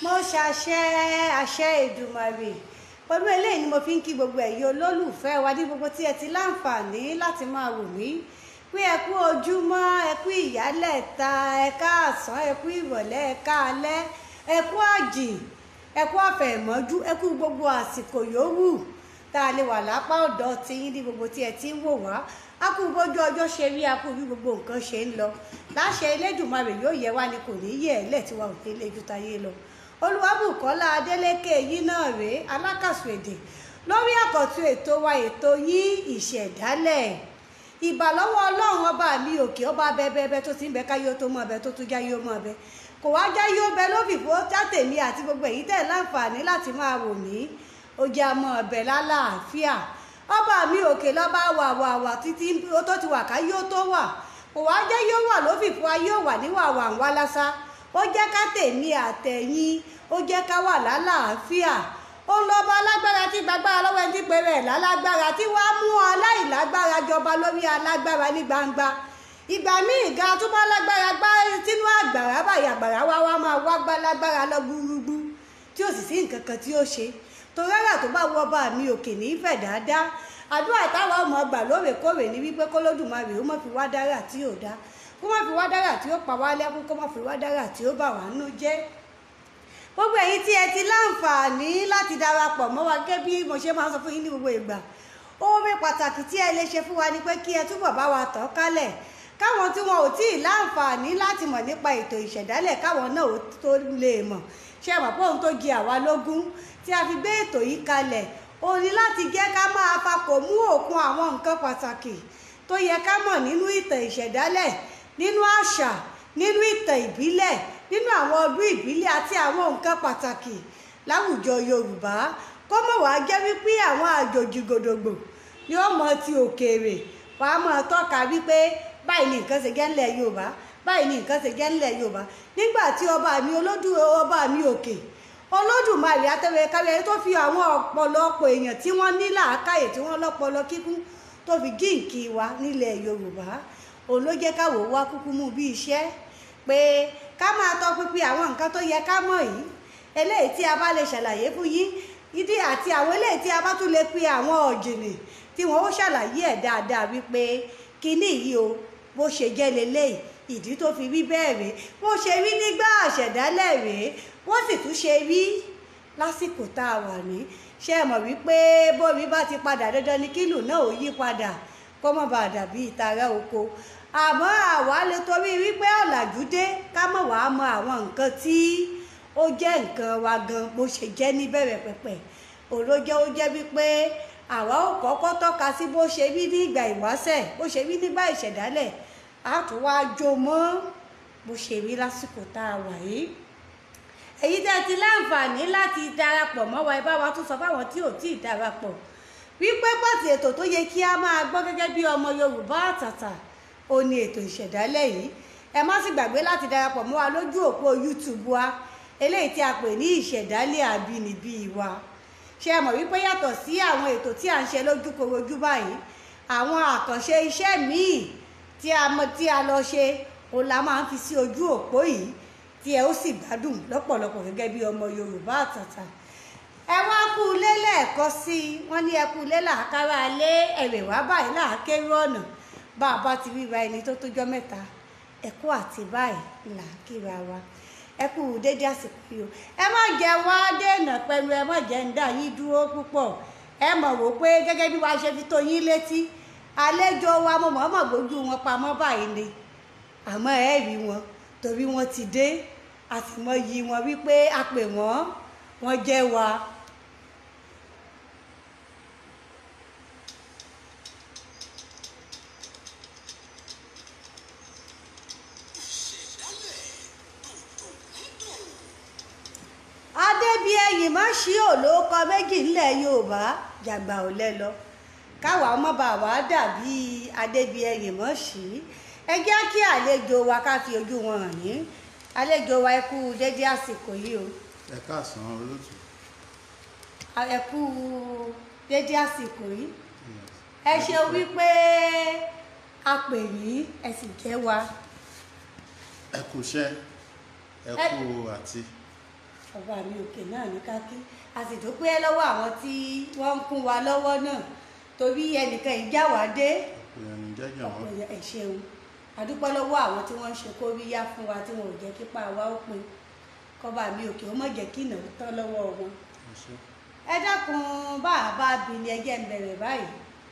mo ṣàṣẹ àṣẹ Èdùmàrè pẹ̀lú eléyìí ni mo fi ń kí gbogbo ẹ̀yin olólùfẹ́ wa ní gbogbo tí ẹ ti láǹfààní láti máa wò mí pé ẹ kú ojúmọ́, ẹ kú ìyálẹ̀ta, ẹ káàsán, ẹ kú ìrọ̀lẹ́, ẹ káalẹ́, ẹ kú àjìn, ẹ kú àfẹ̀mọ́jú, ẹ kú gbogbo àsìkò yòówù tá a lè wà lápá ọ̀dọ̀ tí yín ní gbogbo tí ẹ ti ń wò wá. A kú bójú ọjọ́ ṣe rí, a kú bí gbogbo nǹkan ṣe ń lọ. Láṣẹ Elédùmarè yóò yẹ wá ni kò ní yẹ ẹ̀ lẹ̀ tí wa ò ní lè ju tayé lọ. Olúwabùkọ́lá Adélékè yìí náà rèé alákàsọ̀ èdè lórí àkọ́tún ètò wa ètò yín ìṣẹ̀dálẹ̀. Ìbà lọ́wọ́ Ọlọ́run ọba mi òkè ọba bẹ́ẹ̀bẹ́ẹ́ tó ti ń bẹ káyé tó mọ̀ bẹ tó tún jáyé ó mọ̀ bẹ kò wá jáyé ó bẹ lófìfó játèmi àti gbogbo èyí tẹ̀ láǹfààní láti máa wò mí ó jẹ́ àmọ́ ọbẹ̀ lálàáfíà. Ọba mi òkè lọ́ba wà títí tó ti wà káyé ó tó wà kò wá jáyé ó wà lófìfó ayé ó wà níwàwà ń wá lásán ó jẹ́ ká tèmi àtẹ̀yìn ó jẹ́ ká wà lálàáfíà. Ó ń lọ́ba alágbára tí gbàgbára lọ́wọ́ ẹni tí pé rẹ̀ lálágbára tí wàá mú aláìlágbára jọba lórí alágbára ní gbangba. Ìgbà míì ga tó bá lágbára gbá sínú àgbàrá báyìí àgbàrá wá máa wá gbá lágbára lọ gbúrúgbú tí ó sì sí nǹkan kan tí ó ṣe tó rárá tó bá wọ ọba mi òkè ní ìfẹ́ dáadáa. Àdúrà táwa ọmọ gbà lóòrèkóòrè ní wípé k'Olódùmarè ó má fi wá dára tí ò dá, kó má fi wá dára tí ó pa wá lẹ́kún, kó má fi wá dára tí ó bà wá nú jẹ́. Gbogbo èyí tí ẹ ti láǹfààní láti darapọ̀ mọ́ wa gẹ́gẹ́ bí mo ṣe máa ń sọ fún yín ní gbogbo ìgbà, oore pàtàkì tí ẹ lè ṣe fún wa ni pé kí ẹ túbọ̀ bá wa tàn kálẹ̀ káwọn tí wọn ò tí ì láǹfààní láti mọ̀ nípa ètò ìṣẹ̀dálẹ̀ káwọn náà ó tó lè mọ̀. Ṣé mọ̀ pé ohun tó jẹ àwa lógún tí a fi gbé ètò yìí kalẹ̀ ó ní láti jẹ́ ká máa fakò mú òkun àwọn nǹkan pàtàkì tó yẹ ká mọ̀ nínú ìtàn ìṣẹ̀dálẹ̀, nínú àṣà, nínú ìtàn ìbílẹ̀, nínú àwọn ọdún ìbílẹ̀ àti àwọn nǹkan pàtàkì láwùjọ Yorùbá. Kó mọ̀ wá jẹ́ wípé àwọn àjòjì gòdògbò ni ó mọ ti òkèèrè wàá mọ̀ tọ́ka wípé báyìí ni nǹkan ṣe jẹ́ ńlẹ̀ Yorùbá, báyìí ni nǹkan ṣe jẹ́ ńlẹ̀ Yorùbá. Nígbà tí ọba mi òkè Olódùmarè atẹ́wẹ́káwẹ́ tó fi àwọn ọ̀pọ̀lọpọ̀ èèyàn tí wọ́n ní làákàyè tí wọ́n lọ́pọlọ kíkún tó fi jíǹkì wa nílẹ̀ Yorùbá òun ló jẹ́ káwò wá kúkú mú bí iṣẹ́ pé ká máa tọpinpin àwọn nǹkan tó yẹ ká mọ̀ yìí, eléyìí tí a bá lè ṣàlàyé fún yín ìdí àti àwọn eléyìí tí a bá tún lè pe àwọn ọ̀jìnì tí wọ́n ó ṣàlàyé ẹ̀ dáadáa wípé kíní yìí o bó ṣe jẹ́ leléyìí, ìdí tó fi rí bẹ́ẹ̀ rèé, bó ṣe rí nígbà àṣẹ̀dálẹ̀ rèé, wọ́n sì tún ṣe rí lásìkò tá a wà ní. Ṣé ẹ mọ̀ wípé bómi bá ti padà dandan ni kílù náà ò yí padà kó má bàa dàbí ìtara oko. Àmọ́ àwa lè torí wípé ọ̀làjú dé ká mọ̀ wá mọ àwọn nǹkan tí ó jẹ́ nǹkan wa gan bó ṣe jẹ́ níbẹ̀rẹ̀ pẹ̀pẹ̀. Òlójẹ́ ó jẹ́ wípé àwa ò kọ́kọ́ tọ́ka sí bó ṣe rí ní ìgbà ìwáṣẹ̀, bó ṣe rí nígbà ìṣẹ̀dálẹ̀, á tún wá jó mọ́ bó ṣe rí lásìkò tá a wà yìí. Èyí tẹ́ ti láǹfààní láti darapọ̀ mọ́ wa, ẹ bá wa tún sọ fáwọn tí ò tí ì darapọ̀ wípé pàtì ètò tó yẹ kí a máa gbọ́ gẹ́gẹ́ bí ọmọ Yorùbá àtàtà ó ní ètò ìṣẹ̀dálẹ̀ yìí. Ẹ má sì gbàgbé láti darapọ̀ mọ́ wa lójú òpó YouTube wa eléyìí tí a pè ní ìṣẹ̀dálẹ̀ àbínibí wa. Ṣé ẹ mọ̀ wípé yàtọ̀ sí àwọn ètò tí à ń ṣe lójúkorojú báyìí, àwọn àkànṣe iṣẹ́ míì tí a lọ ṣe òun la máa ń fi sí ojú òpó yìí tí ẹ ó sì gbádùn lọ́pọ̀lọpọ̀ gẹ́gẹ́ bí ọmọ Yorùbá àtàtà. Ẹ wá kú ilé lẹ́ẹ̀kan sí i, wọ́n ní ẹ kú ilé làákàrà lé ẹ̀rẹ̀ wá báyìí làákérú ọ̀nà. bá a bá ti wíwa ẹni tó tójọ́ mẹ́ta ẹ̀kú àti báyìí là ń kíra wa ẹ kú dédé àsìkò yìí o ẹ má jẹ́ wá dènà pẹ̀lú ẹ má jẹ́ ń dá yín dúró púpọ̀ ẹ mọ̀ wò pé gẹ́gẹ́ bí wàá ṣe fi tó yín létí àlejò wa mo mọ̀ọ́mọ̀ gbójú wọn pamọ́ báyìí ni àmọ́ ẹ rí wọn torí wọ́n ti dé a sì mọ yí wọn wípé a pè wọ́n jẹ́ wa. Adébíyẹyìn má ṣí òlókọ méjì ńlẹ̀ Yorùbá jàgbà ò lẹ lọ káwa ọmọ bá wa dàbí Adébíyẹyìn má ṣí ẹ jẹ́ kí àlejò wa ká fi ojú wọn hàn yín àlejò wa ẹ kú dédé àsìkò yìí o. Ẹ káàsán olóòtú. Ẹ kú dédé àsìkò yìí ẹ ṣe wípé a pè yín ẹ sì jẹ́ wa. Ẹ kú iṣẹ́ ẹ kú àti. Ọba mi òkè náà ní kákí a sì dúpẹ́ lọ́wọ́ àwọn tí wọ́n ń kún wa lọ́wọ́ náà torí ẹnìkan ìjà wá dé ọ̀pọ̀ ẹ̀ ṣeun a dúpẹ́ lọ́wọ́ àwọn tí wọ́n ń ṣe kóríyá fún wa tí wọn ò jẹ́ kípa wa ó pin kọ́ba mi òkè ó mọ̀ jẹ́ kí ìnáwó tán lọ́wọ́ wọn. Ẹ dákun bá a bá bi ni ẹjẹ́ ń bẹ̀rẹ̀ báyìí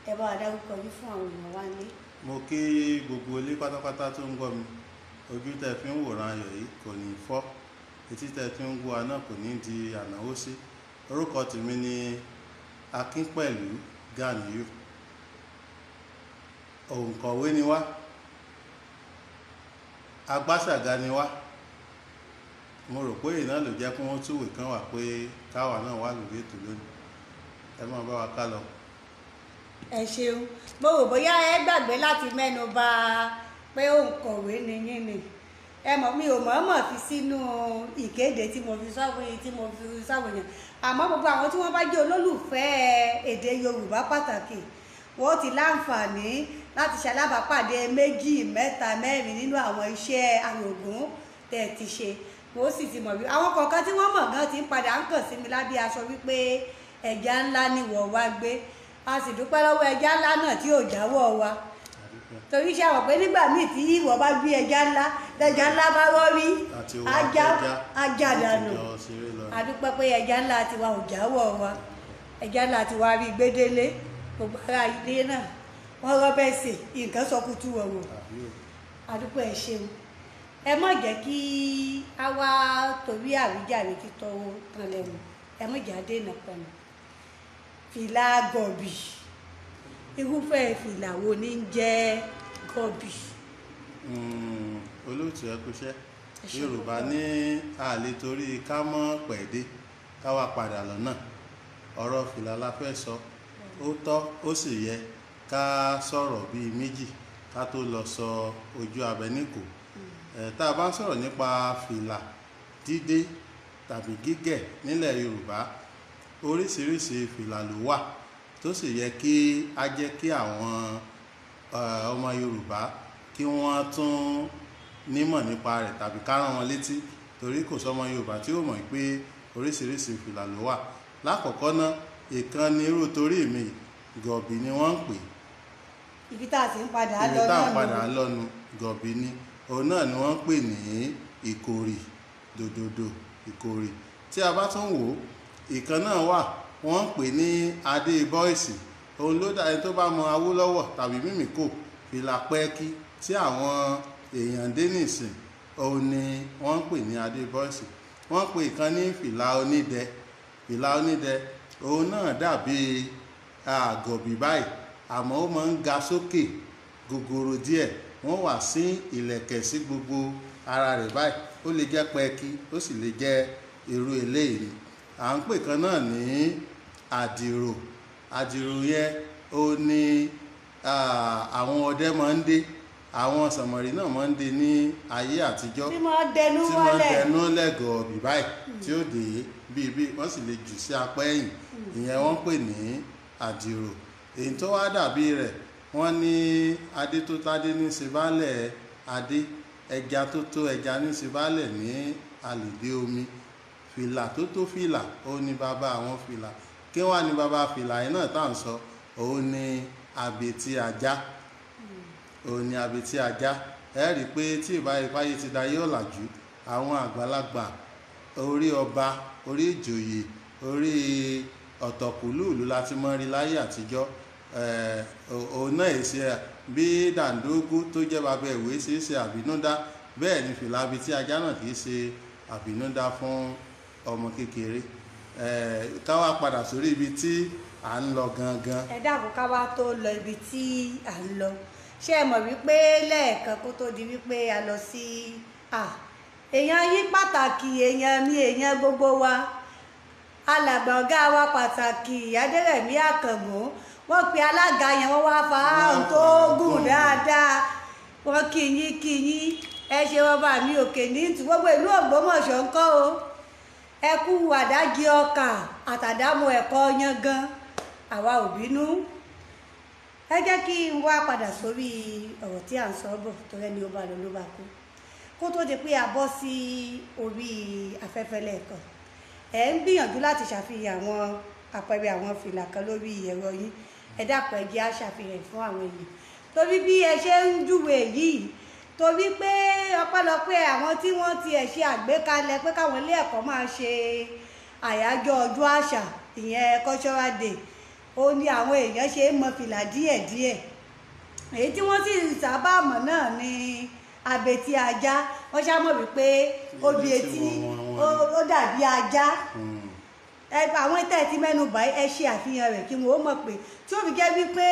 ẹ bá wa dárúkọ yín fún àwọn èèyàn wa ní. Mo kí gbogbo ilé pátápátá tó ń gbọ́ mi ojú tẹ́ fi ń wòran ayọ̀ yìí kò ní fọ́ etí tẹ́ fi ń gbọ́ wa náà kò ní di ànáwó sí. Orúkọ tèmi ni Akínpẹ̀lú Ganiyu òǹkọ̀wé ni wá agbáṣàga ni wá mo rò pé iná ló jẹ́ kí wọ́n túwèé kan wà pé káwa náà wà lórí ètò lónìí ẹ máa bá wa ká lọ. Ẹ ṣeun mo rò bóyá ẹ gbàgbé láti mẹ́nu bà pé òǹkọ̀wé ni yín ni ẹ mọ̀ mi ò mọ̀ọ́mọ̀ fi sínú ìkéde tí mo fi sáwòyàn àmọ́ gbogbo àwọn tí wọ́n bá jẹ́ olólùfẹ́ èdè Yorùbá pàtàkì wọ́n ti láǹfààní láti ṣalábàápàdé méjì mẹ́ta mẹ́rin nínú àwọn iṣẹ́ àrògún tẹ̀ ti ṣe mo sì ti mọ̀ bí àwọn kọ̀ọ̀kan tí wọ́n mọ̀ gan ti ń padà ń kàn sí mi lábí aṣọ wípé ẹja ńlá ni wọ́n wá gbé a sì dúpẹ́ lọ́wọ́ ẹja ńlá náà tí ò jáwọ́ wa torí ṣe àwọn pé nígbà míì tí ìwọ bá gbé ẹja ńlá bá rọrí ajá dànù àdúpẹ́ pé ẹja ńlá tiwa ò jáwọ́ wa ẹja ńlá tiwa rí gbédélé gbogbo ara ilé náà wọ́n rọ́bẹ̀ sè nǹkan sọ kutu ọ̀rọ̀ àdúpẹ́ ẹ ṣeun ẹ má jẹ́ kí a wá torí àwíjàre títọ́ tán lẹ́nu ẹ má jẹ́ àdénà pẹ̀lú fìlà gọ̀bì irúfẹ́ fìlà wo ní jẹ́ gọ̀bì. Olóòtú ẹ kúṣẹ́ Yorùbá ní àlè torí ká mọ́ pẹ̀dé ká wá padà lọ́nà ọ̀rọ̀ fìlà la fẹ́ sọ ó tọ́ ó sì yẹ ká sọ̀rọ̀ bíi méjì ká tó lọ sọ ojú abẹ níkò tá a bá ń sọ̀rọ̀ nípa fìlà dídé tàbí gígẹ̀ nílẹ̀ Yorùbá oríṣiríṣi fìlà ló wà tó sì yẹ kí á jẹ́ kí àwọn ọmọ Yorùbá kí wọ́n tún nímọ̀ nípa rẹ̀ tàbí ká rán wọn létí torí kò sọmọ Yorùbá tí ó mọ̀ pé oríṣiríṣi fìlà ló wà lákọ̀ọ́kọ́ náà ìkànnì irú torí mi gọ̀bì ni wọ́n ń pè ibi tá a ti ń padà lọ́nu gọ̀bì ni òun náà ni wọ́n ń pè ní ìkòrì dòdòdò ìkòrì tí a bá tún wò ìkan náà wà wọ́n ń pè ní adé bọ́ìsì òun ló dá ẹni tó bá mọ Awólọ́wọ̀ tàbí Mímíkò fìlà pẹ́ẹ́kí tí àwọn èèyàn dé nìsín òun ni wọ́n ń pè ní adé bọ́ìsì wọ́n pè ìkan ní fìlà onídẹ òun náà dàbí gọ̀bì báyìí àmọ́ ó máa ń ga sókè gogoro díẹ̀ wọ́n wà sí ìlẹ̀kẹ̀ sí gbogbo ara rẹ̀ báyìí ó lè jẹ́ pẹ́ẹ́kí ó sì lè jẹ́ irú eléyìí à ń pè kan náà ní àdìrò yẹn ó ní àwọn ọdẹ máa ń dé àwọn sànmọ̀rí náà máa ń dé ní ayé àtijọ́ tí wọ́n dẹnu lẹ́gọ̀ọ́bì báyìí tí ó dé bíi wọ́n sì lè jù sí apá ẹ̀yìn ìyẹn wọ́n pè ní àdìrò èyí tó wá dàbí rẹ̀ wọ́n ní adé tó tádé ní sebálẹ̀ adé ẹja tó tó ẹja ní sebálẹ̀ ní àlèdé omi fìlà tó tó fìlà ó ní bàbá àwọn fìlà kí wọ́n ní bàbá fìlà yìí náà tá à ń sọ òun ní àbètí ajá òun ni abetí ajá. Ẹ rí i pé tí ìbáyé ti dayé ọ̀làjú, àwọn àgbàlagbà orí ọba, orí ìjòyè, orí ọ̀tọ̀kùlúùlú láti mọ́ rí láyé àtijọ́. Òun náà èsì bí dàńdógó tó jẹ́ bàbá ìwé ṣe é ṣe àbínúdá, bẹ́ẹ̀ ni fìlà abetí ajá náà kì í ṣe àbínúdá fún ọmọ kékeré. Ká wá padà sórí ibi tí à ń lọ gangan. Ẹ dákun ká wá tó lọ ibi tí à ń lọ. Ṣé ẹ mọ̀ wípé lẹ́ẹ̀kan kó tó di wípé a lọ sí èèyàn yín pàtàkì, èèyàn mi, èèyàn gbogbo wa, alàgbà ọ̀gá wa pàtàkì Adérẹ̀mí Àkànmú, wọ́n pe alága yẹn, wọ́n wá fa àrùn tó gùn dáadáa, wọ́n kí yín ẹ ṣe wọn bá mi òkè ní ìtù gbogbo ìlú Ògbómọ̀ṣọ́ ń kọ́ o, ẹ kú àdájí ọkà àtàdámọ̀ ẹ̀kọ́ yangan, àwa ò bínú. Ẹ jẹ́ kí n wá padà sórí ọ̀rọ̀ tí à ń sọ bọ̀, torí ẹni ó bá lọ ló bá kú. Kó tó di pé a bọ́ sí orí afẹ́fẹ́ lẹ́ẹ̀kan, ẹ ń gbìyànjú láti ṣàfihàn àwọn àpẹẹrẹ àwọn fìlà kan lórí ẹ̀rọ yín. Ẹ dákun ẹ jẹ́ á ṣàfihàn fún àwọn èèyàn, torí bí ẹ ṣe ń júwe yìí, torí pé ọpẹ́lọpẹ́ àwọn tí wọ́n ti ẹ̀ ṣe àgbékalẹ̀ pé káwọn ilé ẹ̀kọ́ máa ṣe àyájọ́ ọjọ́ àṣà, ìyẹn cultural day, ó ní àwọn èèyàn ṣe ń mọ fìlà díẹ̀díẹ̀. Èyí tí wọ́n sì sábà mọ̀ náà ni abetí ajá. Wọ́n ṣá mọ̀ wípé obì etí ó dàbí ajá. Àwọn ìtẹ́ ti mẹ́nu bà ẹ ṣe àfihàn rẹ̀ kí wọ́n mọ̀ pé tí ó fi jẹ́ wípé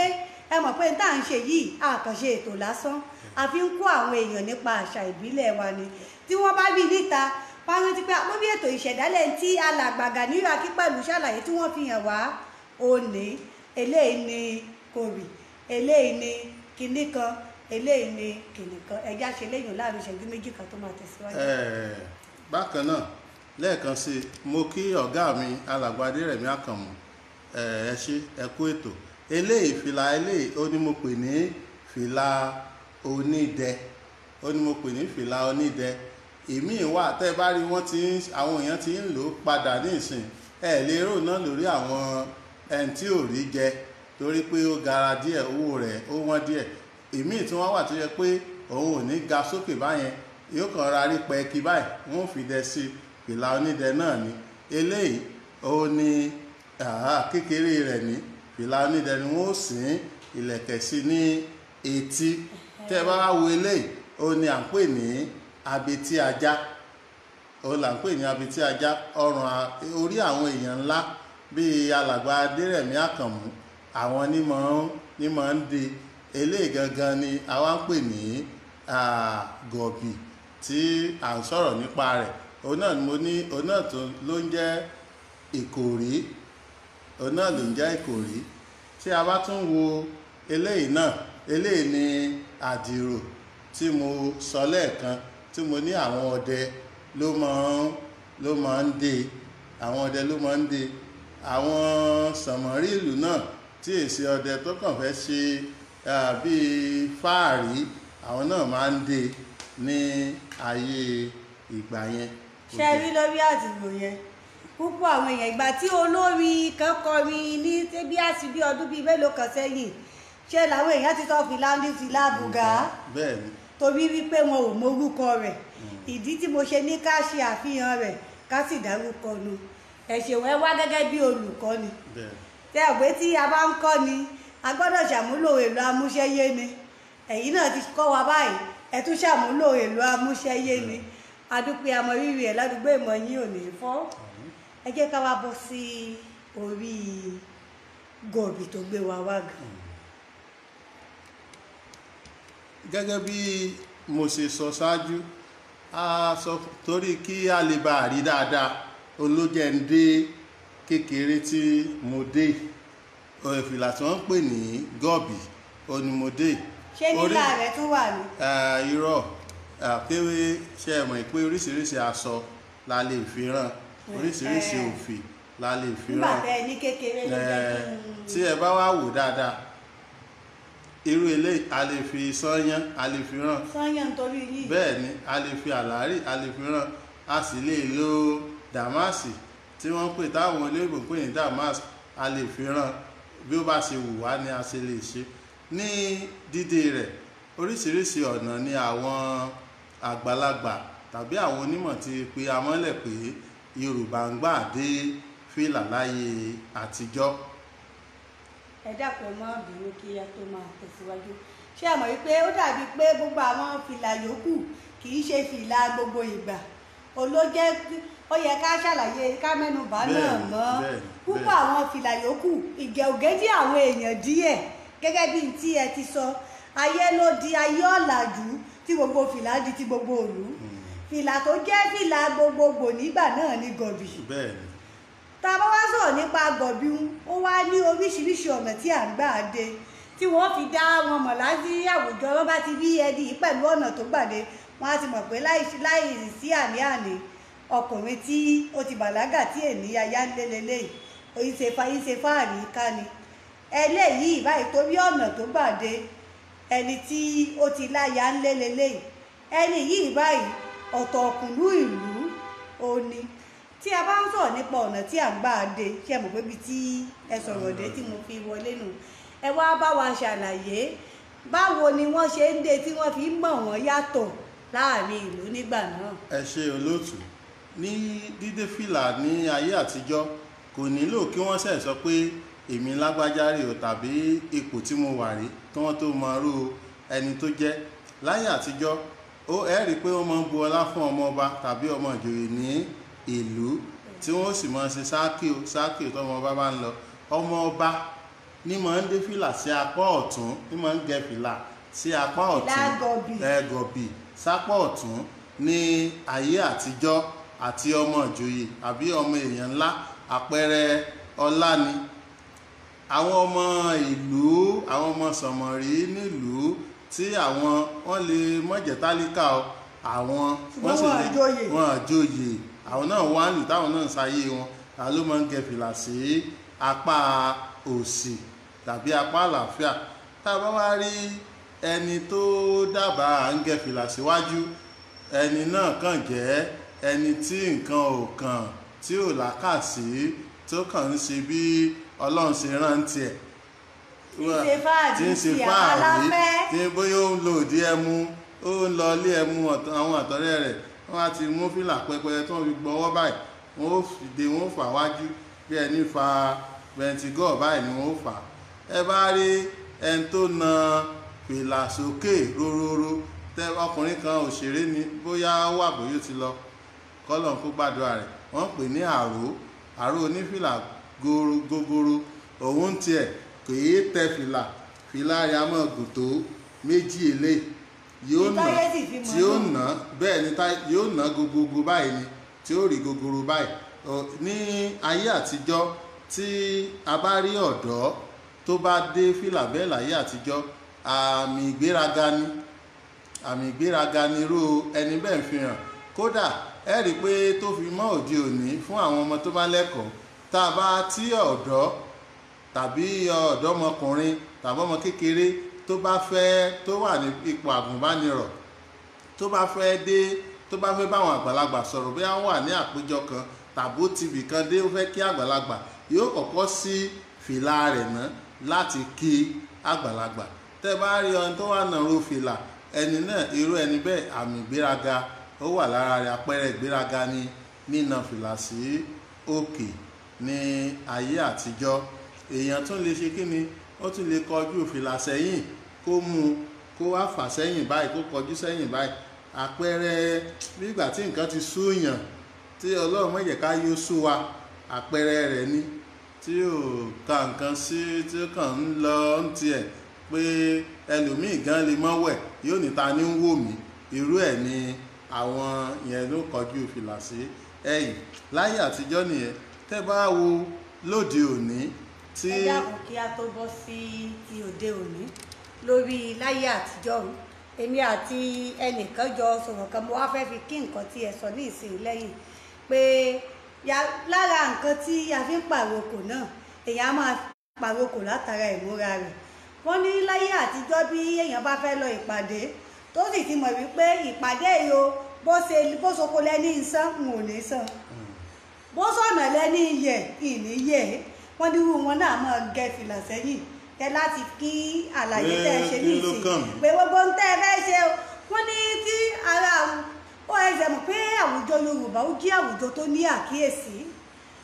ẹ mọ̀ pé tá à ń ṣe yìí àkànṣe ètò lásán, a fi ń kó àwọn èèyàn nípa àṣà ìbílẹ̀ wa ni. Tí wọ́n bá rí níta, wọ́n rántí pé lórí ètò ìṣẹ̀dálẹ̀ tí alàgbà Gàníyù Akínpẹ̀lú ṣàlàyé tí wọ́n fi hàn wá, òní eléyìí ni kòrì, eléyìí ni kinní kan, eléyìí ni kinní kan. Ẹjá ṣe léyìn láàrin ìṣẹ́jú méjì kan tó máa tẹ̀síwájú. Bákan náà lẹ́ẹ̀kan sí mo kí ọ̀gá mi alàgbà Adérẹ̀mí Àkànmú, ẹ ṣé, ẹ kú ètò. Eléyìí fìlà eléyìí ó ní mo pè ní fìlà onídẹ, ó ní mo pè ní fìlà onídẹ. Èmi wà tẹ́ bá rí wọ́n àwọn èèyàn ti ń lò ó padà ní ìsìn, ẹ lè rò náà lórí àwọn ẹni tí ò rí jẹ, torí pé ó gara díẹ̀, owó rẹ̀ ó wọ́n díẹ̀. Èmi tí wọ́n wà tó yẹ pé òun ò ní ga sókè báyẹn, yóò kàn ra rí pẹ́ẹ́kì báyìí, wọ́n fi dẹ sí fìlà onídẹ náà ni. Eléyìí ó ní kékeré rẹ̀ ní fìlà onídẹ ni wọ́n ó sín ìlẹ̀kẹ̀ sí ní etí. Tẹ́ bá wá wo eléyìí, ó ní à ń pè ní abetí ajá, ó là ń pè ní abetí ajá. Ọrùn orí àwọn èèyàn ńlá bíi alàgbà Adérẹ̀mí Àkànmú, àwọn ní máa ń de. Eléyìí gangan ni àwa ń pè ní gọ̀bì tí à ń sọ̀rọ̀ nípa rẹ̀. Òun náà ni mo ní, òun náà tó ló ń jẹ́ ìkòrí, òun náà ló ń jẹ́ ìkòrí. Tí a bá tún wo eléyìí náà, eléyìí ni àdìrò tí mo sọ lẹ́ẹ̀kan, tí mo ní àwọn ọdẹ ló máa ń dé, àwọn ọdẹ ló máa ń dé. Àwọn sànmọ́rí ìlú náà tí èsì ọdẹ tó kàn fẹ́ ṣe bíi fáàrí, àwọn náà máa ń dé ní ayé ìgbà yẹn. Ṣé rí lórí àdìrò yẹn, púpọ̀ àwọn èèyàn ìgbà tí olórí kan kọrin ní bí àti bí ọdún bíi mélòó kan sẹ́yìn, ṣé làwọn èèyàn ti sọ fìlà ní fìlà bùgá, torí wípé wọn ò mórúkọ rẹ̀. Ìdí tí mo ṣe ní ká ṣe àfihàn rẹ̀ ká sì dárúkọ nu. Ẹ̀ṣẹ̀ wẹ́ wá gẹ́gẹ́ bí olùkọ́ni. Tẹ́ ọ̀gbẹ́ tí a bá ń kọ́ ni, a gbọ́dọ̀ ṣàmúlò èlò amúṣẹ́yé ni. Ẹ̀yin náà ti kọ́ wa báyìí, ẹ tún ṣàmúlò èlò amúṣẹ́yé ni. Adúpẹ́ àmọ́ rírì ẹ̀ ládùúgbò ìmọ̀ yín ò ní fọ́. Ẹ jẹ́ ká wá bọ́ sí orí gọ̀bì tó gbé wa wá gan. Gẹ́gẹ́ bí mo ṣe sọ ṣáájú, a sọ torí kí a lè bá rí dáadáa, olójẹ́ ń dé kékeré tí mo dé. Fìlà tí wọ́n ń pè ní gọ̀bì ni mo dé. Ṣé nílà rẹ̀ tún wà ní? Irọ́, kéwé ṣe mọ̀ pé oríṣiríṣi aṣọ la lè fi rán, oríṣiríṣi òfì la lè fi rán. Nígbà tẹ́ ní kékeré ló jẹ́ kí tí ẹ bá wá wò dáadáa, irú eléyìí a lè fi sányán, a lè fi rán. Sányán nítorí yìí. Bẹ́ẹ̀ ni, a lè fi àlárí, a lè fi rán. A sì lè lo dàmásì tí wọ́n pè, táwọn olóyìnbó pè ní dàmásì, a lè fi rán. Bí ó bá ṣe wù wá ni a ṣe lè ṣe. Ní dídé rẹ̀, oríṣiríṣi ọ̀nà ni àwọn àgbàlagbà tàbí àwọn onímọ̀ ti pe amọ́lẹ̀ pé Yorùbá ń gbà dé fìlà láyé àtijọ́. ẹ dákun mọ́ bínú kí a tó máa tẹ̀síwájú. ṣé ẹ mọ̀ wípé ó dàbí pé gbogbo àwọn fìlà yòókù kì í ṣe fìlà gbogbo ìgbà olójẹ́ ó yẹ ká ṣàlàyé ká mẹ́nubà náà mọ́ púpọ̀ àwọn fìlà yòókù ìgẹ̀ògédé àwọn èèyàn díẹ̀ gẹ́gẹ́ bí tí ẹ ti sọ ayé ló di ayé ọ̀làjú tí gbogbo fìlà di ti gbogbo òlú fìlà tó jẹ́ fìlà gbogbogbò nígbà náà ní gọ̀bì tá a bá wá sọ̀rọ̀ nípa gọ̀bì ó wá ní oríṣiríṣi ọ̀nà tí à ń gbà dé tí wọ́n fi dá wọn mọ̀ láti àwùjọ wọn bá ti rí ẹni pẹ̀lú ọ̀nà tó gbàdé wọn á ti mọ̀ pé láì sí àní-àní ọkùnrin tí ó ti bàlágà tí ènìyàn yá ń lélẹ́lẹ́yìí oyin ṣe fáàrí ká ni eléyìí báyìí torí ọ̀nà tó gbàdé ẹni tí ó ti láyà ń lélẹ́lẹ́yìí ẹni yìí báyìí ọ̀tọ̀ ọ̀kùnlú ìlú òní tí a bá ń sọ̀rọ̀ nípa ọ̀nà tí à ń gbà dé ṣe mọ̀ pé bí tí ẹ sọ̀rọ̀ dé tí mo fi wọlé nù ẹ wá bá wa ṣàlàyé báwo ni wọ́n ṣe ń dé tí wọ́n fi ń mọ̀ wọ́n yàtọ̀ láàrin ìlú nígbà náà. ẹ ṣe olóòtú ní dídé fìlà ní ayé àtijọ́ kò nílò kí wọ́n ṣẹ̀ sọ pé èmi lágbájá rè o tàbí ipò tí mo wà rí kí wọ́n tó mọ irú ẹni tó jẹ́ láyé àtijọ́ ẹ rí i pé wọ́n máa ń bu ọlá fún ọmọ ọba tàbí ọmọ ìjòyè ní ìlú tí wọ́n sì máa ń ṣe sáàkì tó ọmọ ọba bá ń lọ ọmọ ọba ní máa ń dé fìlà sí apá ọ̀tún ní máa ń gẹ fìlà sí apá ọ̀tún gọ̀bì sápá ọ̀tún ní ayé àtijọ́ àti ọmọ ìjòyè àbí ọmọ èèyàn ńlá àpẹẹrẹ ọlá ni àwọn ọmọ ìlú àwọn ọmọ sọ̀mọ̀rí nílùú tí àwọn wọ́n lè mọ̀jẹ̀ tálíkà àwọn wọ́n sì lè wọ́n àjòyè àwọn náà wá lù táwọn náà ń sayé wọn àwọn ló máa ń gẹ fìlà sí apá òsì tàbí apá àlàáfíà tá a bá wá rí ẹni tó dábàá à ń gẹ fìlà síwájú ẹni náà kàn jẹ́ ẹni tí nǹkan ò kàn tí ò lákàsí tó kàn ń ṣe bí Ọlọ́run ṣe rántí ẹ̀ tí ń ṣe fáàrí tí bóyá ó ń lo òdí ẹmu ó ń lọ ilé ẹmu àwọn àtọ̀rẹ́ rẹ̀ wọ́n á ti mú fìlà pẹpẹ tí wọ́n fi gbọ́wọ́ báyìí wọ́n ó fìdí wọ́n ó fà wájú bí ẹni fa bẹntigọ́ọ̀ báyìí ni wọ́n ó fà ẹ bá rí ẹni tó na fìlà sókè róróró tẹ ọkùnrin kan òṣèré ni bóyá wà bóyá ti lọ kọ́lọ̀ kó gbàdúrà rẹ̀ wọ́n pè ní àró onífìlà gogoro òun tiẹ̀ kò yé tẹ fìlà rẹ̀ a máa gùn tó méjì èlé yóò nà tí ó nà bẹ́ẹ̀ ni yóò nà gogogo báyìí ni tí ó rí gogoro báyìí ní ayé àtijọ́ tí a bá rí ọ̀dọ́ tó bá dé fìlà bẹ́ẹ̀ láyé àtijọ́ àmì ìgbéraga ni irú ẹni bẹ́ẹ̀ fi hàn kódà ẹ rí i pé tó fi mọ́ òde òní fún àwọn ọmọ tó bá lẹ́kọ̀ọ́ tá a bá tí ọ̀dọ́ tàbí ọ̀dọ́mọkùnrin tàbí ọmọ kékeré tó bá fẹ́ tó wà ní ipò àgùnbánirọ̀ tó bá fẹ́ báwọn àgbàlagbà sọ̀rọ̀ bí wọ́n wà ní àpéjọ kan tàbó tibì kan dé ó fẹ́ kí àgbàlagbà yóò kọ́kọ́ sí fìlà rẹ̀ ná láti kí àgbàlagbà tẹ́ bá rí ọ̀n tó wà nàró fìlà ẹni náà irú ẹni bẹ́ẹ̀ àmì ìgbéraga ó wà lára rẹ̀ àpẹẹrẹ ìgbéraga ni nínà fìlà sí òkè ní ayé àtijọ́ èèyàn tún lè ṣe kí ni ó tún lè kọjú fìlà sẹ́yìn kó mú kó wá fà sẹ́yìn báyìí kó kọjú sẹ́yìn báyìí àpẹẹrẹ nígbà tí nǹkan ti súyàn tí Ọlọ́run má jẹ́ ká yóò sú wa àpẹẹrẹ rẹ̀ ni tí ò ka nǹkan sí tí ó kàn ń lọ ń tiẹ̀ pé ẹlòmíì gan lè mọ́ wẹ̀ yóò ní ta ní ń wò mí irú ẹ̀ ni àwọn yẹn ló kọjú fìlà sí ẹ̀yìn láyé àtijọ́ nìyẹn tẹ́ bá wo lóde òní tí. ẹ dákun kí a tó bọ́ sí ti òde òní lórí láyé àtijọ́ èmi àti ẹnìkan jọ sọ̀rọ̀ kan mo wá fẹ́ fi kí nǹkan tí ẹ sọ ní ìsìn lẹ́yìn pé lára nǹkan tí a fi ń pàrokò náà èèyàn á máa pàrokò látara ìmúra rẹ̀ wọ́n ní láyé àtijọ́ bí èèyàn bá fẹ́ lọ ìpàdé tó sì ti mọ̀ wípé ìpàdé yìí o bó soko lẹ́ní ìsán n ò ní sàn bó sọ̀nà lẹ́ní iyẹ̀ ìní yẹ̀ wọ́n ní irú wọn náà máa gẹ fìlà sẹ́yìn tẹ láti kí àlàyé tẹ ṣe ní kí ló ìsìn kàn mí? pé gbogbo ń tẹ́ ẹ fẹ́ ṣe o wọ́n ní tí ara ó ẹsẹ̀ mọ̀ pé àwùjọ Yorùbá ó jẹ́ àwùjọ tó ní àkíyèsí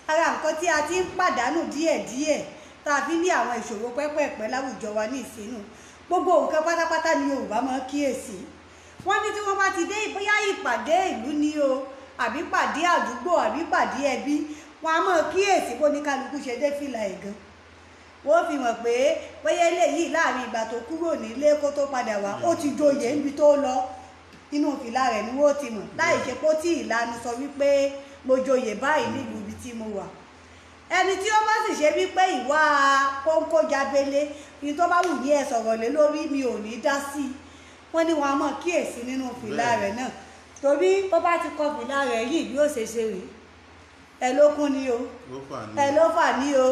ara nǹkan tí a ti ń pàdánù díẹ̀díẹ̀ tá a fi ní àwọn ìṣòro pẹ́pẹ́pẹ́ láwùjọ wa ní ìsínú gbogbo nǹkan pátápátá ni Yorùbá máa ń kíyèsí wọ́n ní tí wọ́n bá ti dé bóyá ìpàdé ìlú ni o àbí pàdé àdúgbò àbí pàdé ẹbí wọn a máa kíyèsí bó ní kálukú ṣe dé fìlà ẹ̀gán wọ́n fi mọ̀ pé bóyá eléyìí láàrin ìgbà tó kúrò nílé kó tó padà wá ó ti joyè níbi tó lọ inú fìlà rẹ̀ ni wọ́n ti mọ̀ láì ṣe pé ó tí ìlànà sọ wípé mo joyè báyìí nílùú ibi tí mo wà ẹni tí ó bá sì ṣe wípé ìwà kóńkó jábélé ní tó bá wù ní ẹ sọ̀rọ̀ lé lórí mi ò ní dá sí i wọ́n ní wọn a mọ̀ kíyèsí nínú fìlà rẹ̀ náà torí bó bá ti kọ fìlà rẹ̀ yìí bí ó ṣe ṣe rèé ẹ ló kún ni o ẹ ló fà ní o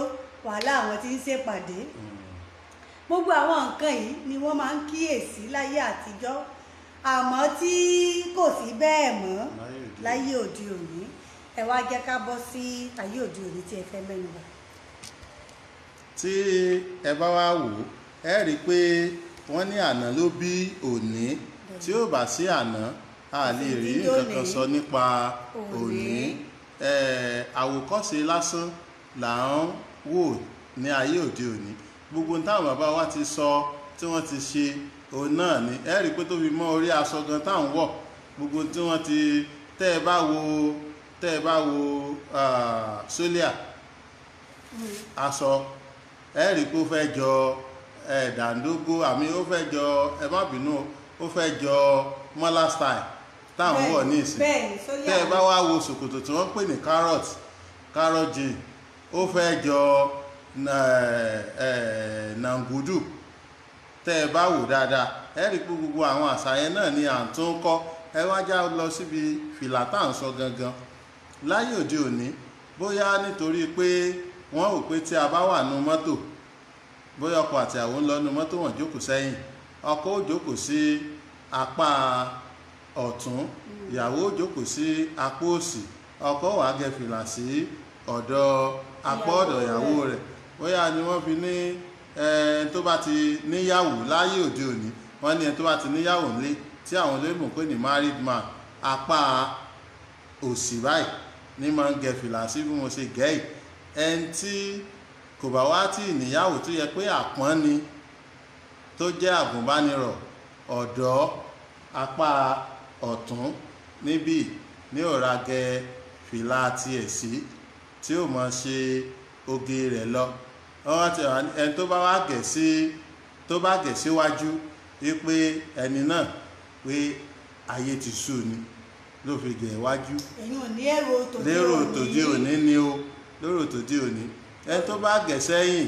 wàhálà àwọn tí ń ṣèpàdé gbogbo àwọn nǹkan yìí ni wọ́n máa ń kíyèsí láyé àtijọ́ àmọ́ tí kò sí bẹ́ẹ̀ mọ́ láyé òde òní ẹ wá jẹ́ ká bọ́ sí ayé òde òní tí ẹ fẹ́ mẹ́nu bà. tí ẹ bá wá wò ó ẹ rí i pé wọ́n ní àná ló bí òní tí ó bá sí àná a lè rí nǹkan kan sọ nípa òní àwòkọ́ṣe lásán là ń wò ní ayé òde òní gbogbo táwọn bàbá wa ti sọ tí wọ́n ti ṣe òun náà ni ẹ rí i pé tó fi mọ́ orí aṣọ gan táwọn wọ̀ gbogbo tí wọ́n ti tẹ́ ẹ bá wo sólíà aṣọ ẹ rí i pé ó fẹ́ jọ dàńdógó àmì ó fẹ́ jọ ẹ má bínú ó fẹ́ jọ mọ́lá style táwọn wọ̀ ní ìsìn tẹ́ ẹ bá wá wo ṣòkòtò tí wọ́n pè ní carrot jean ó fẹ́ jọ nàngúdù tẹ́ ẹ bá wò dáadáa ẹ rí i pé gbogbo àwọn àṣàyàn náà ni à ń tún kọ́ ẹ wá já lọ síbi fìlà tá à ń sọ gangan láyé òde òní bóyá nítorí pé wọ́n rò pé tí a bá wà nú mọ́tò bóyá ọkọ àti àwọn ń lọ nú mọ́tò wọ́n jókòó sẹ́yìn ọkọ ó jókòó sí apá ọ̀tún ìyàwó ó jókòó sí apá òsì ọkọ wàá gẹ fìlà sí ọ̀dọ̀ apá ọ̀dọ̀ ìyàwó rẹ̀ bóyá ni wọ́n fi ní tó bá ti níyàwó láyé òde òní wọ́n ní ẹni tó bá ti níyàwó nílé tí àwọn olóyìnbó pè ní married man apá òsì báyìí ní máa ń gẹ fìlà sí bí mo ṣe gẹ́ yìí ẹni tí kò bá wá tí ìníyàwó tó yẹ pé àpọ́n ni tó jẹ́ àgùnbánirọ̀ ọ̀dọ́ apá ọ̀tún níbí ní ọ̀rá gẹ fìlà tiẹ̀ sí tí ó máa ṣe oge rẹ̀ lọ ẹni tó bá wá gẹ̀ sí tó bá gẹ̀ síwájú wípé ẹni náà pé ayé ti sú ni ló fi gẹ̀ wájú lérò tòde òní ni o lérò tòde òní ẹni tó bá gẹ̀ sẹ́yìn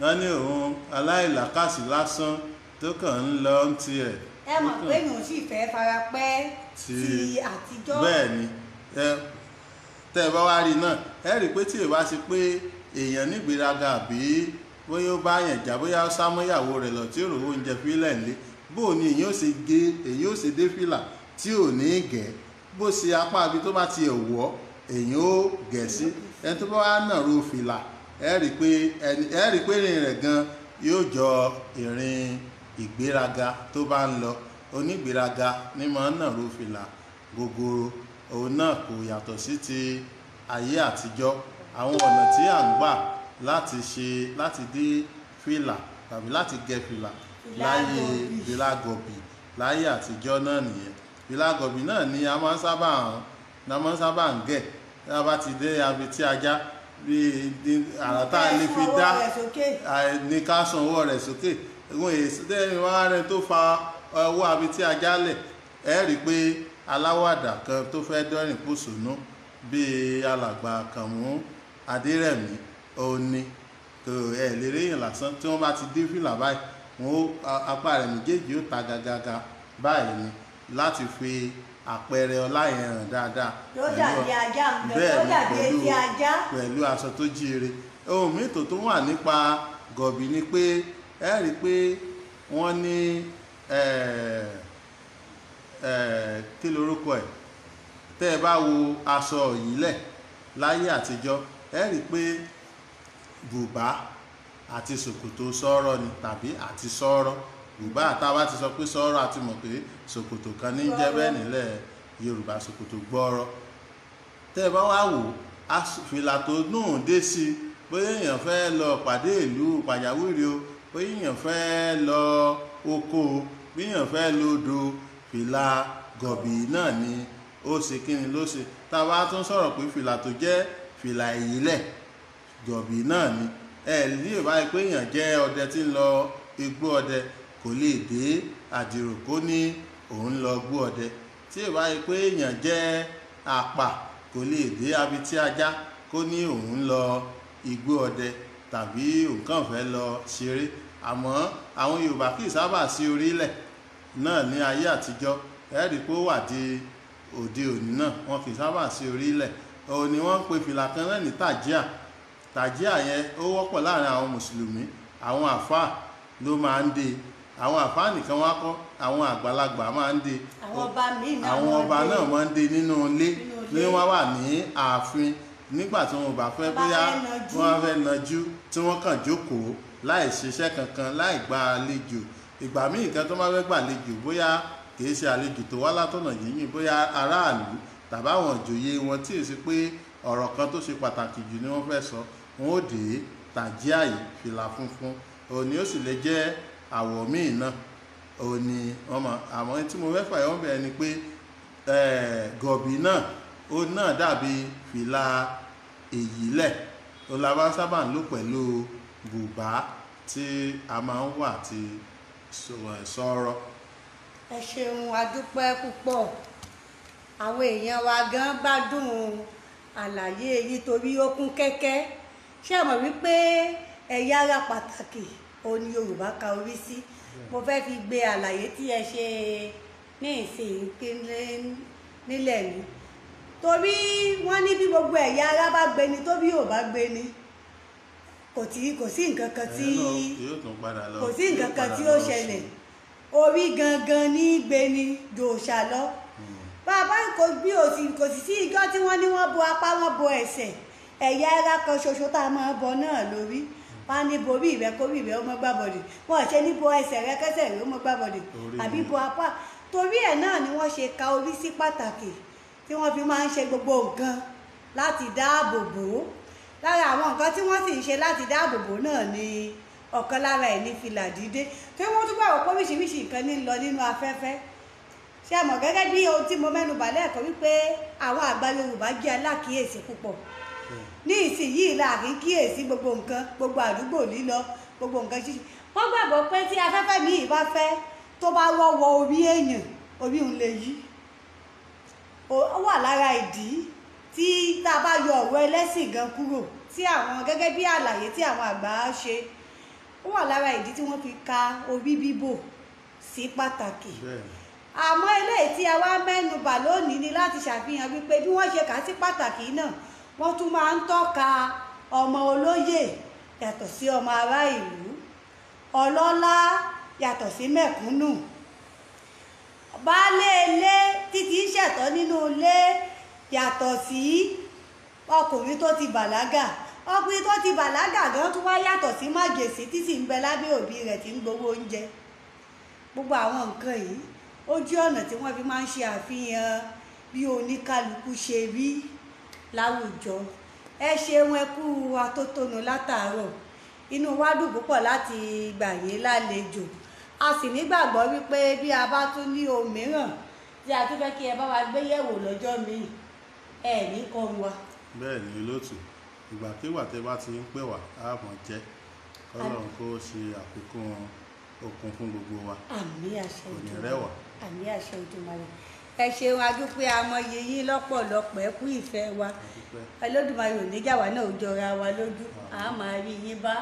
wọ́n ní òun aláìlàkàsí lásán tó kàn ń lọ ń tiẹ̀. ẹ mọ̀ pé èèyàn sì fẹ́ fara pẹ́ ti àtijọ́. bẹ́ẹ̀ ni tẹ́ ẹ bá wá rí náà ẹ rí i pé tí èèwá sí pé èèyàn nígbéraga àbí bóyá ó bá yàn jà bóyá ó sámúyàwó rẹ̀ lọ tí ó rò oúnjẹ fílẹ̀ ńlé bó ni èyí ó ṣe dé fìlà tí ò ní gẹ̀ bó ṣe apá ibi tó bá ti wọ̀ èyí ó gẹ̀ sí ẹni tó bá wá nàró fìlà ẹ rí i pé ìrìn rẹ̀ gan yóò jọ ìrìn ìgbéraga tó bá ń lọ onígbéraga ní máa ń nàró fìlà gogoro òun náà kò yàtọ̀ sí ti ayé àtijọ́ àwọn ọ̀nà tí à ń gbà láti dé fìlà tàbí láti gẹ fìlà láyé fìlàgọ̀bì láyé àtijọ́ náà nìyẹn fìlàgọ̀bì náà ni a máa ń sábà ń gẹ̀ tí a bá ti dé abetí ajá bí àràtà lè fi dá ní ká san ọwọ́ rẹ̀ sókè ìwọ̀n èsì tẹ́lẹ̀ wá rẹ̀ tó fa ọwọ́ abetí ajá lẹ̀ ẹ rí i pé aláwàdà kan tó fẹ́ dọ́rìn pòṣónú bíi alàgbà Kànmú Adérẹ̀mí òní ẹ lè réyìn lásán tí wọ́n bá ti dé fìlà báyìí wọn apá rẹ̀ méjèèjì ó ta gàgàgà báyìí ni láti fi àpẹẹrẹ ọlá yẹn hàn dáadáa pẹ̀lú aṣọ tó jíire ohun mìíràn tó wà nípa gọ̀bì ni pé ẹ rí i pé wọ́n ní kí lorúkọ ẹ̀ tẹ́ ẹ bá wo aṣọ ìyílẹ̀ láyé àtijọ́ ẹ rí i pé bùbá àti ṣòkòtò sọ́rọ̀ ni tàbí àti sọ́rọ̀ Yorùbá àtàwá ti sọ pé sọ́rọ̀ àti mọ̀ pé ṣòkòtò kan ní jẹ́ bẹ́ẹ̀ nílẹ̀ Yorùbá ṣòkòtò gbọ́rọ̀ tẹ́ ẹ bá wá wò fìlà tó dùn dé sí bóyá èèyàn fẹ́ lọ pàdé ìlú pàjáwìrì o bóyá èèyàn fẹ́ lọ oko bí èèyàn fẹ́ lódò fìlà gọ̀bì náà ni ó ṣe kí ni ló ṣe tá a bá tún sọ̀rọ̀ pé fìlà tó jẹ́ fìlà ìyílẹ̀ gọ̀bì náà ni ní ìbáyìí pé èèyàn jẹ́ ọdẹ tí ń lọ igbó ọdẹ kò lè dé àdìrò kó ní òun lọ gbó ọdẹ tí ìbáyìí pé èèyàn jẹ́ àpà kò lè dé abití ajá kó ní òun lọ igbó ọdẹ tàbí òun kàn fẹ́ lọ ṣeré àmọ́ àwọn Yorùbá kì í sábà sí orílẹ̀ náà ní ayé àtijọ́ ẹ̀rí pé ó wà di òde òní náà wọn kì í sábà sí orílẹ̀ òun ni wọ́n ń pe fìlà kan náà ní tàjíà tàjíà yẹn ó wọ́pọ̀ láàrin àwọn mùsùlùmí àwọn àfáà ló máa ń dé àwọn àfáà nìkan wá kọ́ àwọn àgbàlagbà máa ń dé àwọn ọba náà máa ń dé nínú ilé ní wọ́n wà ní ààfin nígbà tí wọn ò bá fẹ́ bóyá wọ́n fẹ́ najú tí wọ́n kàn jókòó láì ṣiṣẹ́ kankan láì gba àlejò ìgbà míì nǹkan tó máa fẹ́ gbà àlejò bóyá kì í ṣe àlejò tó wá látọ̀nà yìnyín bóyá aráàlú tàbí àwọn ìjòyè wọn tí ì sí pé ọ̀rọ̀ kan tó ṣe pàtàkì jù ni wọ́n fẹ́ sọ wọn ó dé tàjíà yìí fìlà funfun òní ó sì lè jẹ́ àwọ̀ míì náà òní ọmọ àmọ́ tí mo fẹ́ fàyọ́ bẹ̀rẹ̀ ni pé gọ̀bì náà ó náà dàbí fìlà èyílẹ̀ ó la bá sábà ń lò pẹ̀lú bùbá tí a máa ń wà ti sọ̀rọ̀. ẹ ṣeun adúpẹ́ púpọ̀ àwọn èèyàn wa gan gbádùn àlàyé yìí torí ó kún kẹ́kẹ́ ṣé ẹ mọ̀ wípé ẹ̀yà ara pàtàkì òun ni Yorùbá ka orí sí mo fẹ́ fi gbé àlàyé tí ẹ ṣe ní ìsìn nílẹ̀ mi torí wọ́n ní bí gbogbo ẹ̀yà ara bá gbé ni tó bí ò bá gbé ni kò sí nǹkan kan tí ó ṣẹlẹ̀ orí gangan ní gbé ni jòòṣà lọ bàbá kò sì sí ijọ́ tí wọ́n ní wọ́n bo apá wọn bo ẹsẹ̀ ẹ̀yà ara kan ṣoṣo tá a máa bọ náà lórí wọ́n á ní borí rẹ kórí rẹ ó mọ́ gbàbọ̀dì wọ́n ṣe ní bo ẹsẹ̀ rẹ kẹsẹ̀ rẹ ó mọ́ gbàbọ̀dì àbí bo apá torí ẹ̀ náà ni wọ́n ṣe ka orí sí pàtàkì tí wọ́n fi máa ń ṣe gbogbo nǹkan láti dáàbò bò ó lára àwọn nǹkan tí wọ́n sì ń ṣe láti dáàbò bò náà ni ọ̀kan lára ẹ̀ ní fìlà dídé tí wọ́n tún gbàgbọ́ pé oríṣiríṣi nǹkan ní lọ nínú afẹ́fẹ́ ṣé mọ̀ gẹ́gẹ́ bí ohun tí mo mẹ́nu bà lẹ́ẹ̀kan wípé àwọn àgbà Yorùbá jẹ́ alákìíyèsí púpọ̀ ní ìsinyìí láàrin kíyèsí gbogbo nǹkan gbogbo àdúgbò lílọ gbogbo nǹkan ṣíṣe wọ́n gbàgbọ́ pé tí afẹ́fẹ́ míì bá fẹ́ tó bá wọ́wọ́ orí èèyàn orí òun lè yí ó wà lára ìdí tí tá a bá yọ ọ̀rọ̀ ẹlẹ́sìn gan kúrò tí àwọn gẹ́gẹ́ bí àlàyé tí àwọn àgbà ṣe ó wà lára ìdí tí wọ́n fi ka orí bíbò sí pàtàkì àmọ́ eléyìí tí a wá mẹ́nu bà lónìí ni láti ṣàfihàn wípé bí wọ́n ṣe kà á sí pàtàkì náà wọ́n tún máa ń tọ́ka ọmọ olóyè yàtọ̀ sí ọmọ ará ìlú ọlọ́lá yàtọ̀ sí mẹ̀kúnnù baálé ilé títí ń ṣẹ̀tọ́ nínú ilé yàtọ̀ sí ọkùnrin tó ti bàlágà ọkùnrin tó ti bàlágà gan tún wá yàtọ̀ sí májèsí tí sì ń bẹ lábẹ́ òbí rẹ̀ tí ń gbowó oúnjẹ gbogbo àwọn nǹkan yìí ó jẹ́ ọ̀nà tí wọ́n fi máa ń ṣe àfihàn bí oníkálukú ṣe rí láwùjọ ẹ ṣeun ẹ kú atótónu látàárọ̀ inú wa dùn púpọ̀ láti gbà yín lálejò a sì nígbàgbọ́ wípé bí a bá tún ní ohun mìíràn tí a tún fẹ́ kí ẹ bá wa gbé yẹ̀wò lọ́jọ́ míì ẹ ní kọ́ wa. bẹ́ẹ̀ ni olóòtú ìgbàkigbà tẹ́ bá ti ń pè wá á mọ̀ jẹ́ kọ́lọ́run kó ṣe àfikún okun fún gbogbo wa àmín àṣẹ kò ní rẹwà àmín àṣẹ Olódùmarè ẹ ṣeun adúpẹ́ amọye yín lọ́pọ̀lọpọ̀ ẹ kú ìfẹ́ wa Olódùmarè ò ní jà wá náà ó jọra wa lójú a máa rí yín bá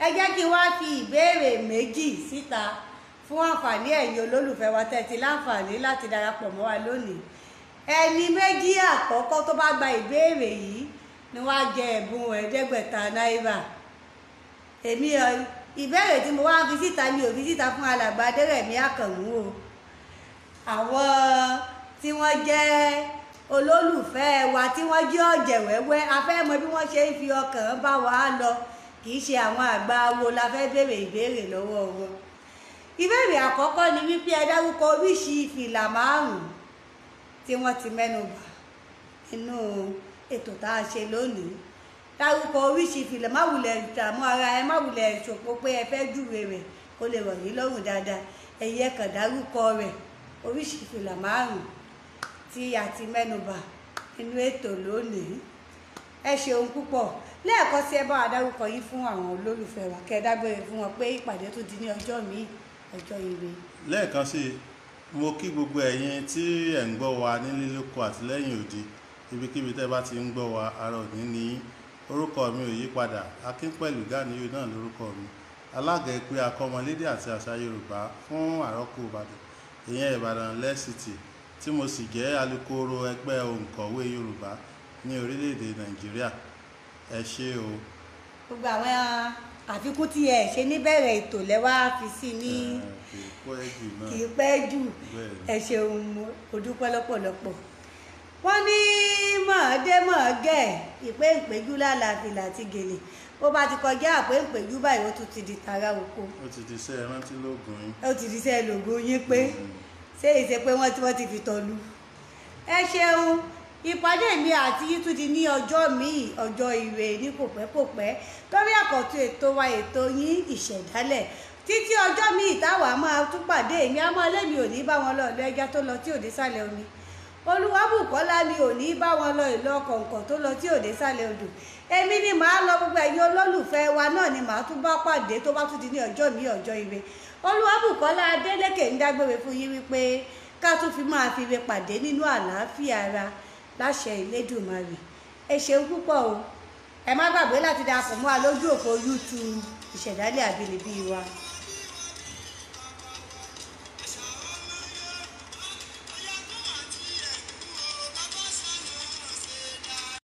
ẹ jẹ́ kí n wá fi ìbéèrè méjì síta fún àǹfààní ẹ̀yin olólùfẹ́ wa tẹ́ ti láǹfààní láti darapọ̀ mọ́ wa lónìí ẹni méjì àkọ́kọ́ tó bá gba ìbéèrè yìí ni wọ́n á jẹ ẹ̀bùn $500 èmi ìbéèrè tí mo wá ń fi síta mi ò fi síta fún alàgbà Adérẹ̀mí Àkànmú o àwọn tí wọ́n jẹ́ olólùfẹ́ wa tí wọ́n jẹ́ ọ̀jẹ̀ wẹ́wẹ́ a fẹ́ mọ̀ bí wọ́n ṣe ń fi ọkàn bá wa lọ kì í ṣe àwọn àgbà awo la fẹ́ béèrè ìbéèrè lọ́wọ́ wọn. Ìbéèrè àkọ́kọ́ ni wípé ẹ dárúkọ oríṣi fìlà márùn-ún tí wọ́n ti mẹ́nu bà nínú ètò tá a ṣe lónìí. Dárúkọ oríṣi fìlà, má wulẹ̀ ìdààmú ara ẹ, má wulẹ̀ ṣòpó pé ẹ fẹ́ júwe rẹ̀ kó lè rọ̀ yín lọ́rùn dáadáa. Ẹ̀yin ẹ kàn dárúkọ rẹ̀, oríṣi fìlà márùn-ún tí a ti mẹ́nu bà nínú ètò lónìí. Ẹ ṣeun púpọ̀. Lẹ́ẹ̀kan sí ẹ bá wa dárúkọ yín fún àwọn olólùfẹ́ wa, kẹ́ ẹ dágbére fún wọn pé ìpàdé tó di ní ọjọ́ míì, ọjọ́ ire. Lẹ́ẹ̀kan sí mo kí gbogbo ẹ̀yin tí ẹ̀ ń gbọ́ wa nílé lóko àti lẹ́yìn òde, ibikíbi tẹ́ bá ti ń gbọ́ wa, ara òní ní orúkọ mi ò yí padà, Akínpẹ̀lú Ganiyu náà lórúkọ mi, alága ẹgbẹ́ akọ́mọlédè àti àṣà Yorùbá fún Àrọ́kò Ìbàdàn, ìyẹn Ìbàdàn lẹ́sìtì, tí mo sì jẹ́ alukoro ẹgbẹ́ òǹkọ̀wé Yorùbá ní orílẹ̀-èdè Nàìjíríà. Ẹ ṣé o. Gbogbo àwọn àfikún tí ẹ ṣe níbẹ̀rẹ̀ ètò lẹ́wà fi sí ní kì í pẹ́ jù. Ẹ ṣeun, mo dúpẹ́ lọ́pọ̀lọpọ̀. Wọ́n ní mọ̀ọ́dé mọ̀ọ́gẹ̀ ìpéǹpéjú lálàáfíà àti gèlè, bó bá ti kọjá àpéǹpéjú báyìí ó tún ti di tara oko. Ó ti di iṣẹ́ rántí lóògùn yín. Ó ti di iṣẹ́ lògùn yín pé ṣé ìṣe pé wọ́n ti fi tọ́lu. Ẹ ṣeun, ìpàdé mi àti yín tún di ní ọjọ́ míì, ọjọ́ ire ní kòpẹ́kòpẹ́ lórí àkọ́tún ètò wa, ètò yín ìṣẹ̀dálẹ̀. Títí ọjọ́ míì táwa máa tún pàdé èmi, àmọ́ lẹ́mi ò ní bá wọn lọ ìlú ẹja tó lọ tí ò dé sálẹ̀ omi. Olúwabùkọ́lá mi ò ní bá wọn lọ ìlú ọkọ̀ǹkọ̀ tó lọ tí ò dé sálẹ̀ odò. Èmi ni màá lọ, gbogbo ẹ̀yin olólùfẹ́ wa náà ni màá tún bá pàdé tó bá tún di ní ọjọ́ míì, ọjọ́ ire. Olúwabùkọ́lá Adélékè ń dágbére fún yín wípé ká tún fi máa fi re pàdé nínú àlàáfíà ara láṣẹ Elédùmarè. Ẹ ṣeun púpọ̀ o. Ẹ má gbàgbé láti darapọ̀ mọ́ wa lójú òpó YouTube Ìṣẹ̀dálẹ̀ Àbínibí wa.